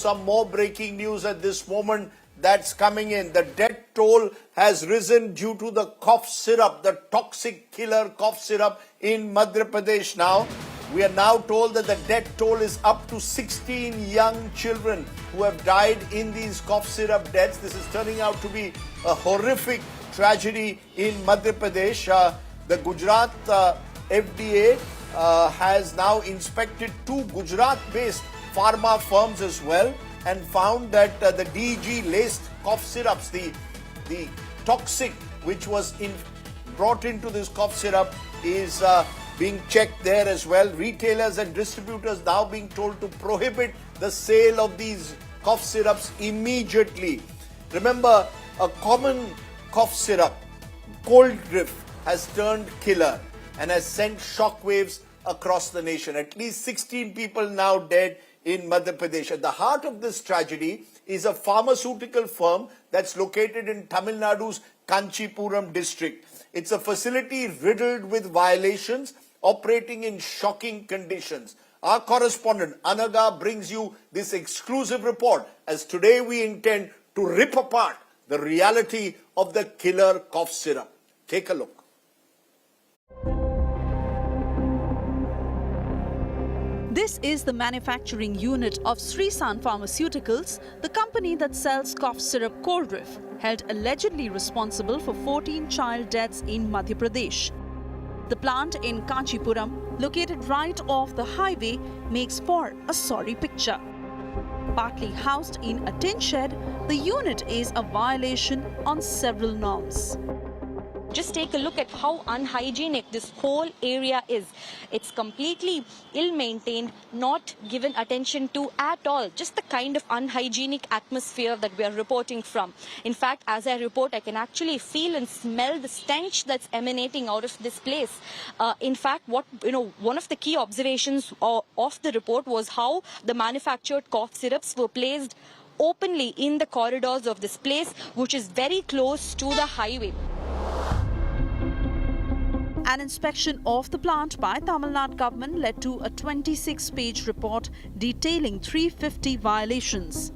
some more breaking news at this moment that's coming in. The death toll has risen due to the cough syrup, the toxic killer cough syrup in Madhya Pradesh now. We are now told that the death toll is up to 16 young children who have died in these cough syrup deaths. This is turning out to be a horrific tragedy in Madhya Pradesh. The Gujarat FDA has now inspected 2 Gujarat-based pharma firms as well and found that the DEG-laced cough syrups, the toxic which was brought into this cough syrup is being checked there as well. Retailers and distributors now being told to prohibit the sale of these cough syrups immediately. Remember, a common cough syrup, cold drift, has turned killer and has sent shockwaves across the nation. At least 16 people now dead in Madhya Pradesh. At the heart of this tragedy is a pharmaceutical firm that's located in Tamil Nadu's Kanchipuram district. It's a facility riddled with violations, operating in shocking conditions. Our correspondent Anaga brings you this exclusive report, as today we intend to rip apart the reality of the killer cough syrup. Take a look. This is the manufacturing unit of Srisan Pharmaceuticals, the company that sells cough syrup Coldriff, held allegedly responsible for 14 child deaths in Madhya Pradesh. The plant in Kanchipuram, located right off the highway, makes for a sorry picture. Partly housed in a tin shed, the unit is a violation on several norms. Just take a look at how unhygienic this whole area is. It's completely ill-maintained, not given attention to at all. Just the kind of unhygienic atmosphere that we are reporting from. In fact, as I report, I can actually feel and smell the stench that's emanating out of this place. In fact, one of the key observations of the report was how the manufactured cough syrups were placed openly in the corridors of this place, which is very close to the highway. An inspection of the plant by Tamil Nadu government led to a 26-page report detailing 350 violations.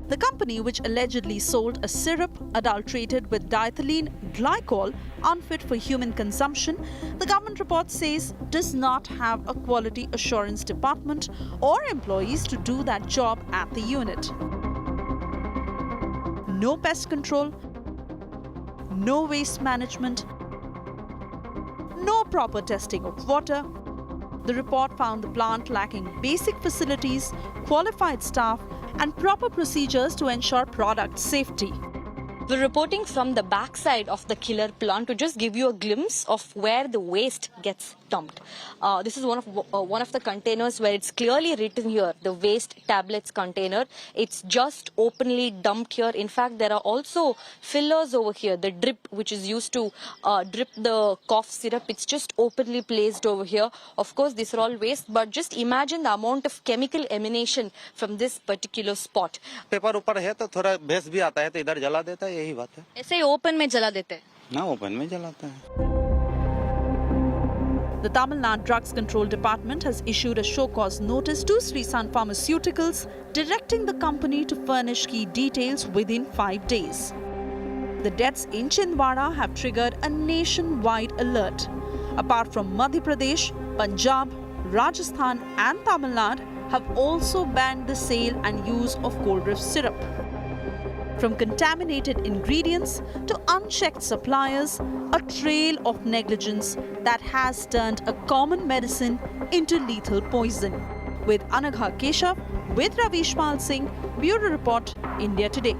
The company, which allegedly sold a syrup adulterated with diethylene glycol, unfit for human consumption, the government report says does not have a quality assurance department or employees to do that job at the unit. No pest control, no waste management, no proper testing of water. The report found the plant lacking basic facilities, qualified staff, and proper procedures to ensure product safety. The reporting from the backside of the killer plant to just give you a glimpse of where the waste gets dumped. This is one of the containers where it's clearly written here, the waste tablets container. It's just openly dumped here. In fact, there are also fillers over here, the drip which is used to drip the cough syrup. It's just openly placed over here. Of course, these are all waste, but just imagine the amount of chemical emanation from this particular spot. Paper ऊपर है तो थोड़ा भैंस भी आता है तो इधर जला देता है, यही बात है. ऐसे ही ओपन में जला देते हैं? ना, ओपन में जलाता है. The Tamil Nadu Drugs Control Department has issued a show-cause notice to Srisan Pharmaceuticals, directing the company to furnish key details within 5 days. The deaths in Chhindwara have triggered a nationwide alert. Apart from Madhya Pradesh, Punjab, Rajasthan and Tamil Nadu have also banned the sale and use of Coldriff syrup. From contaminated ingredients to unchecked suppliers, a trail of negligence that has turned a common medicine into lethal poison. With Anagha Keshav, with Ravishpal Singh, Bureau Report, India Today.